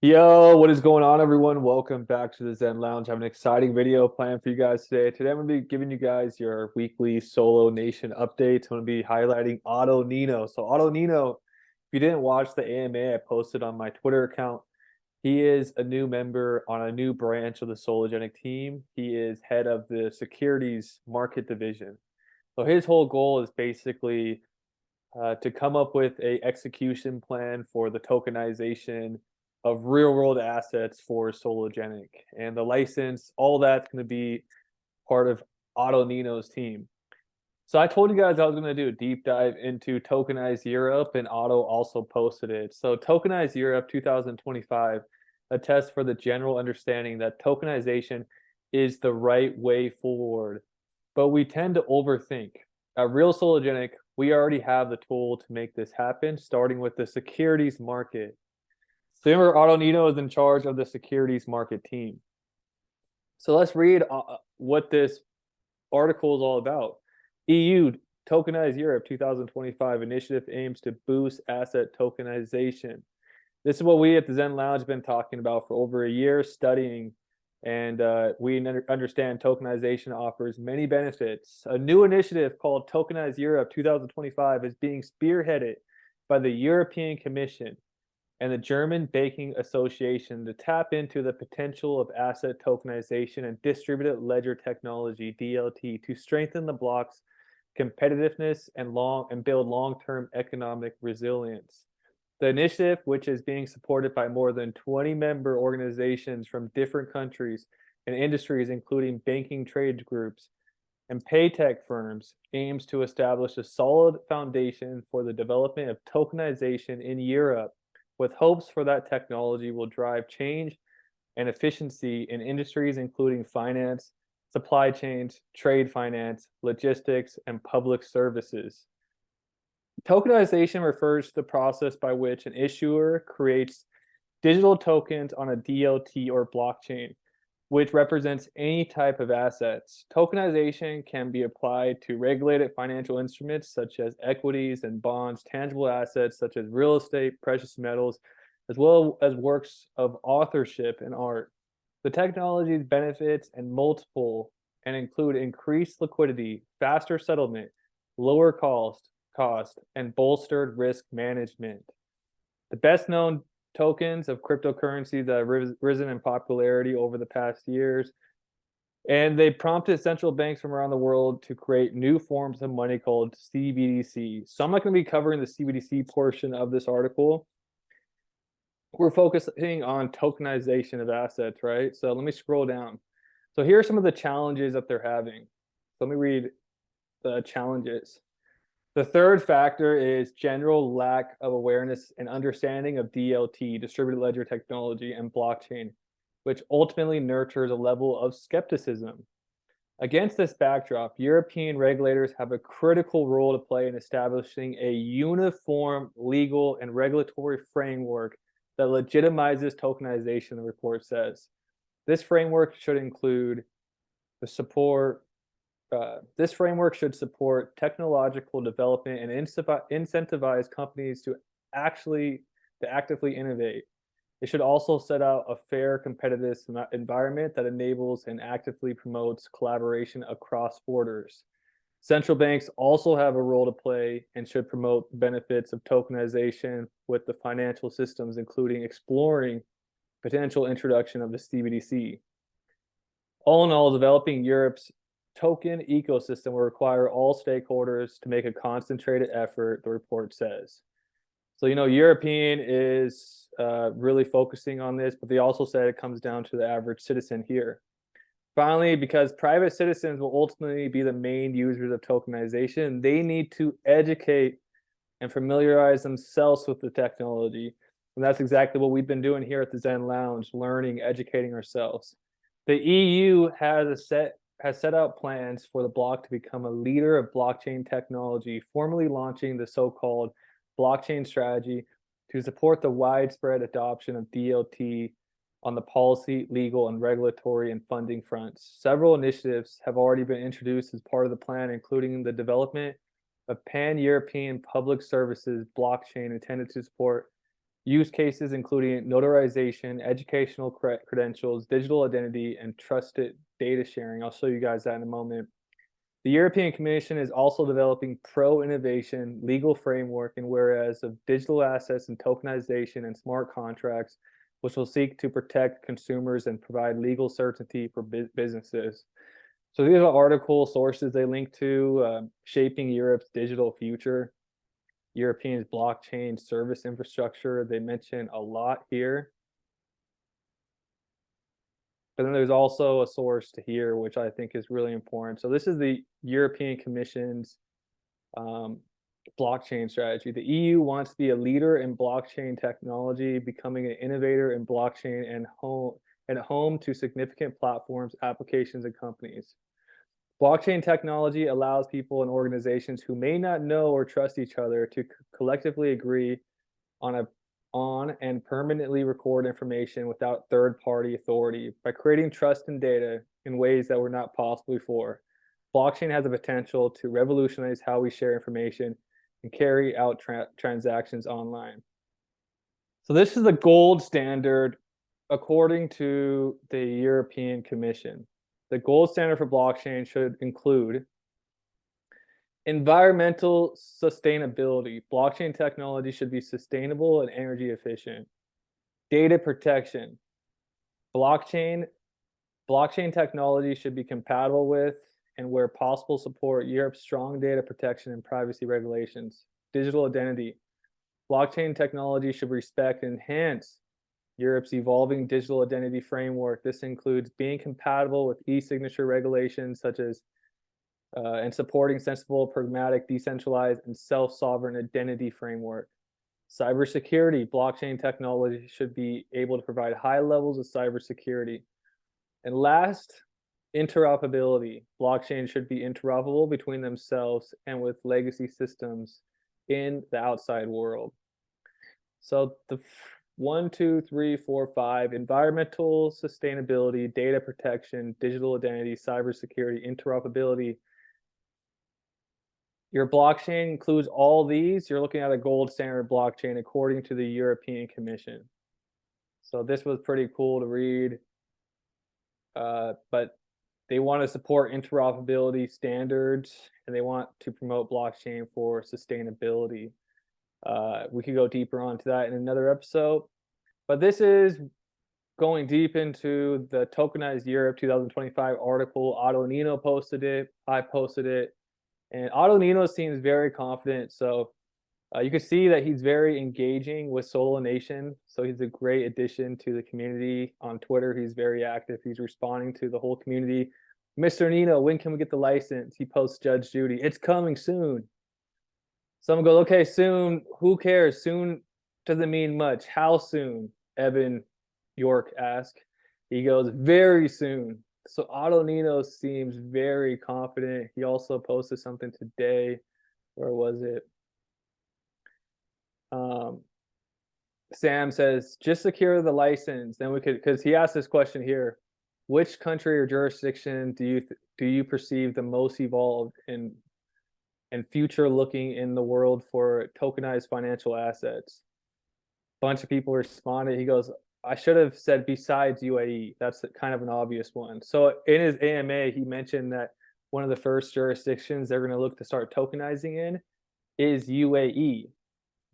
Yo, what is going on, everyone? Welcome back to the Zen Lounge. I have an exciting video planned for you guys today. Today, I'm going to be giving you guys your weekly Solo Nation updates. I'm going to be highlighting Oton Nino. So, Oton Nino, if you didn't watch the AMA I posted on my Twitter account, he is a new member on a new branch of the Sologenic team. He is head of the securities market division. So, his whole goal is basically to come up with a execution plan for the tokenization of real world assets for Sologenic. And the license, all that's going to be part of Otto Nino's team. So I told you guys I was going to do a deep dive into Tokenize Europe, and Otto also posted it. So Tokenize Europe 2025 attests for the general understanding that tokenization is the right way forward, but we tend to overthink. At Real Sologenic, we already have the tool to make this happen, starting with the securities market. So remember, Otto Nino is in charge of the securities market team. So let's read what this article is all about. EU Tokenize Europe 2025 initiative aims to boost asset tokenization. This is what we at the Zen Lounge have been talking about for over a year, studying, and we understand tokenization offers many benefits. A new initiative called Tokenize Europe 2025 is being spearheaded by the European Commission and the German Banking Association to tap into the potential of asset tokenization and distributed ledger technology (DLT) to strengthen the block's competitiveness and build long-term economic resilience. The initiative, which is being supported by more than 20 member organizations from different countries and industries, including banking trade groups and paytech firms, aims to establish a solid foundation for the development of tokenization in Europe, with hopes for that technology will drive change and efficiency in industries including finance, supply chains, trade finance, logistics, and public services. Tokenization refers to the process by which an issuer creates digital tokens on a DLT or blockchain, which represents any type of assets. Tokenization can be applied to regulated financial instruments such as equities and bonds, tangible assets such as real estate, precious metals, as well as works of authorship and art. The technology's benefits and multiple and include increased liquidity, faster settlement, lower cost, and bolstered risk management. The best known tokens of cryptocurrencies that have risen in popularity over the past years, and they prompted central banks from around the world to create new forms of money called CBDC. So I'm not going to be covering the CBDC portion of this article. We're focusing on tokenization of assets, right? So let me scroll down. So here are some of the challenges that they're having. So let me read the challenges. The third factor is general lack of awareness and understanding of DLT, distributed ledger technology, and blockchain, which ultimately nurtures a level of skepticism. Against this backdrop, European regulators have a critical role to play in establishing a uniform legal and regulatory framework that legitimizes tokenization, the report says. This framework should include the support this framework should support technological development and incentivize companies to actively innovate. It should also set out a fair, competitive environment that enables and actively promotes collaboration across borders. Central banks also have a role to play and should promote the benefits of tokenization with the financial systems, including exploring potential introduction of the CBDC. All in all, developing Europe's token ecosystem will require all stakeholders to make a concentrated effort, the report says. So, European is really focusing on this, but they also said it comes down to the average citizen here. Finally, because private citizens will ultimately be the main users of tokenization, they need to educate and familiarize themselves with the technology. And that's exactly what we've been doing here at the Zen Lounge, learning, educating ourselves. The EU has set out plans for the block to become a leader of blockchain technology, formally launching the so-called blockchain strategy to support the widespread adoption of DLT on the policy, legal, and regulatory and funding fronts. Several initiatives have already been introduced as part of the plan, including the development of pan-European public services blockchain intended to support Use cases including notarization, educational credentials, digital identity, and trusted data sharing. I'll show you guys that in a moment. The European Commission is also developing pro-innovation legal framework and whereas of digital assets and tokenization and smart contracts, which will seek to protect consumers and provide legal certainty for businesses. So these are article sources they link to, Shaping Europe's Digital Future, European blockchain service infrastructure. They mention a lot here. But then there's also a source to here, which I think is really important. So this is the European Commission's blockchain strategy. The EU wants to be a leader in blockchain technology, becoming an innovator in blockchain and home to significant platforms, applications, and companies. Blockchain technology allows people and organizations who may not know or trust each other to collectively agree on and permanently record information without third-party authority by creating trust and data in ways that were not possible before. Blockchain has the potential to revolutionize how we share information and carry out transactions online. So this is the gold standard according to the European Commission. The gold standard for blockchain should include environmental sustainability. Blockchain technology should be sustainable and energy efficient. Data protection. Blockchain technology should be compatible with and where possible support Europe's strong data protection and privacy regulations. Digital identity. Blockchain technology should respect and enhance Europe's evolving digital identity framework. This includes being compatible with e-signature regulations such as and supporting sensible, pragmatic, decentralized, and self-sovereign identity framework. Cybersecurity. Blockchain technology should be able to provide high levels of cybersecurity. And last, interoperability. Blockchain should be interoperable between themselves and with legacy systems in the outside world. So the 1, 2, 3, 4, 5, environmental sustainability, data protection, digital identity, cybersecurity, interoperability. Your blockchain includes all these. You're looking at a gold standard blockchain according to the European Commission. So this was pretty cool to read. But they want to support interoperability standards and they want to promote blockchain for sustainability. We could go deeper onto that in another episode. But this is going deep into the Tokenize Europe 2025 article. Oton Nino posted it. I posted it. And Oton Nino seems very confident. So you can see that he's very engaging with Sologenition. So he's a great addition to the community on Twitter. He's very active. He's responding to the whole community. Mr. Nino, when can we get the license? He posts Judge Judy. It's coming soon. Someone goes, okay, soon. Who cares? Soon doesn't mean much. How soon? Evan York asked. He goes, very soon. So Oton Nino seems very confident. He also posted something today. Where was it? Sam says, just secure the license. Then we could, because he asked this question here. Which country or jurisdiction do you perceive the most evolved and future looking in the world for tokenized financial assets? Bunch of people responded. He goes, I should have said besides UAE. That's kind of an obvious one. So in his AMA, he mentioned that one of the first jurisdictions they're going to look to start tokenizing in is UAE.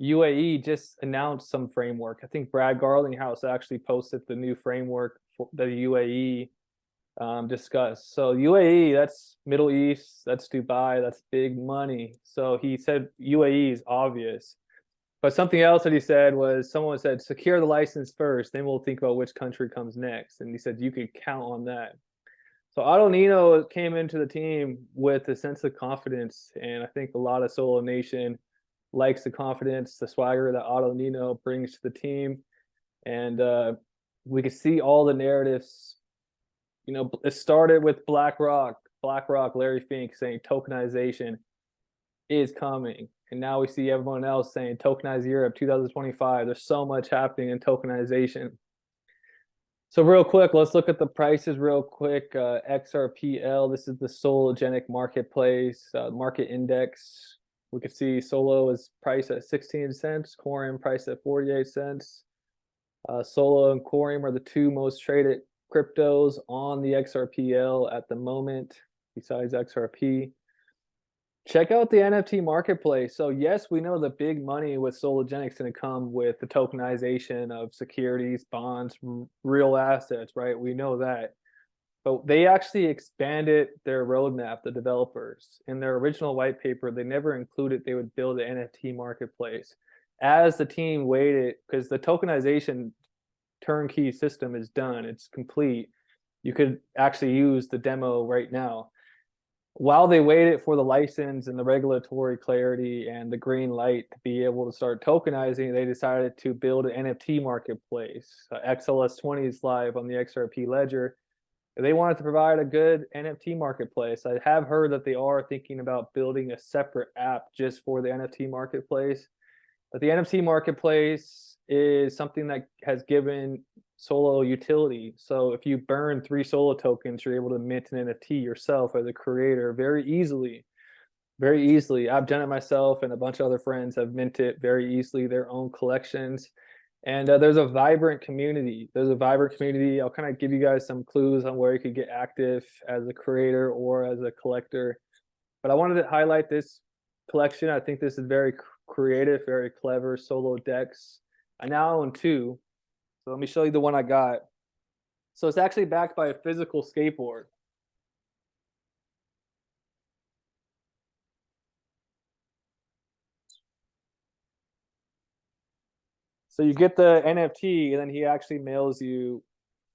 UAE just announced some framework. I think Brad Garlinghouse actually posted the new framework for the UAE discussed. So UAE, that's Middle East, that's Dubai, that's big money. So he said UAE is obvious. But something else that he said was, someone said, secure the license first, then we'll think about which country comes next. And he said, you could count on that. So Oton Nino came into the team with a sense of confidence. And I think a lot of Solo Nation likes the confidence, the swagger that Oton Nino brings to the team. And we could see all the narratives. You know, it started with BlackRock, Larry Fink saying tokenization is coming. And now we see everyone else saying Tokenize Europe 2025. There's so much happening in tokenization. So real quick, let's look at the prices real quick. XRPL, this is the Sologenic marketplace, market index. We can see Solo is priced at 16 cents, Corium priced at 48 cents. Solo and Corium are the two most traded cryptos on the XRPL at the moment, besides XRP. Check out the NFT marketplace. So yes, we know the big money with Sologenic is going to come with the tokenization of securities, bonds, real assets, right? We know that. But they actually expanded their roadmap, the developers. In their original white paper, they never included they would build an NFT marketplace. As the team waited, because the tokenization turnkey system is done, it's complete. You could actually use the demo right now. While they waited for the license and the regulatory clarity and the green light to be able to start tokenizing, they decided to build an NFT marketplace. XLS20 is live on the XRP ledger. They wanted to provide a good NFT marketplace. I have heard that they are thinking about building a separate app just for the NFT marketplace. But the NFT marketplace is something that has given Solo utility. So if you burn 3 Solo tokens, you're able to mint an NFT yourself as a creator very easily. Very easily. I've done it myself, and a bunch of other friends have minted very easily their own collections. And there's a vibrant community. There's a vibrant community. I'll kind of give you guys some clues on where you could get active as a creator or as a collector. But I wanted to highlight this collection. I think this is very creative, very clever Solo decks. I now own 2. So let me show you the one I got. So it's actually backed by a physical skateboard. So you get the NFT, and then he actually mails you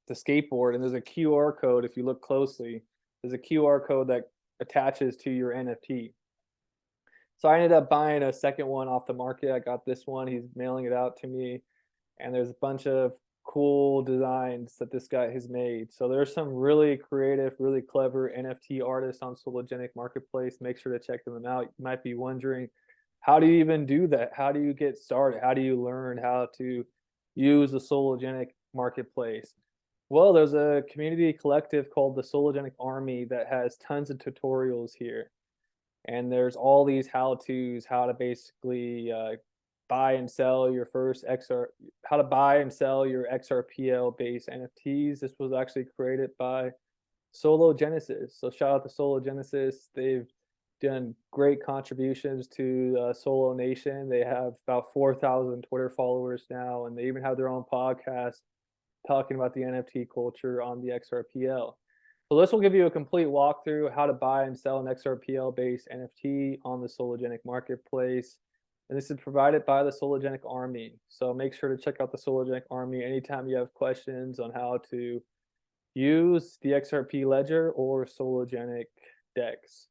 the skateboard, and there's a QR code. If you look closely, there's a QR code that attaches to your NFT. So I ended up buying a second one off the market. I got this one. He's mailing it out to me, and there's a bunch of cool designs that this guy has made. So there's some really creative, really clever NFT artists on Sologenic Marketplace. Make sure to check them out. You might be wondering, how do you even do that? How do you get started? How do you learn how to use the Sologenic Marketplace? Well, there's a community collective called the Sologenic Army that has tons of tutorials here. And there's all these how-tos, how to basically buy and sell your first how to buy and sell your XRPL based NFTs. This was actually created by Sologenesis. So shout out to Sologenesis. They've done great contributions to Solo Nation. They have about 4,000 Twitter followers now, and they even have their own podcast talking about the NFT culture on the XRPL. So this will give you a complete walkthrough how to buy and sell an XRPL based NFT on the Sologenic Marketplace. And this is provided by the Sologenic Army. So make sure to check out the Sologenic Army anytime you have questions on how to use the XRP ledger or Sologenic decks.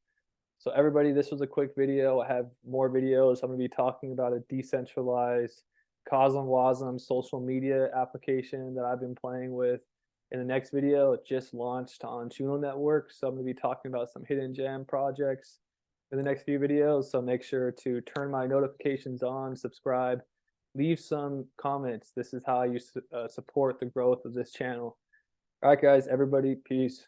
So everybody, this was a quick video. I have more videos. I'm going to be talking about a decentralized Cosm social media application that I've been playing with. In the next video, it just launched on Juno Network. So I'm going to be talking about some hidden gem projects in the next few videos. So make sure to turn my notifications on, subscribe, leave some comments. This is how you support the growth of this channel. All right, guys, everybody, peace.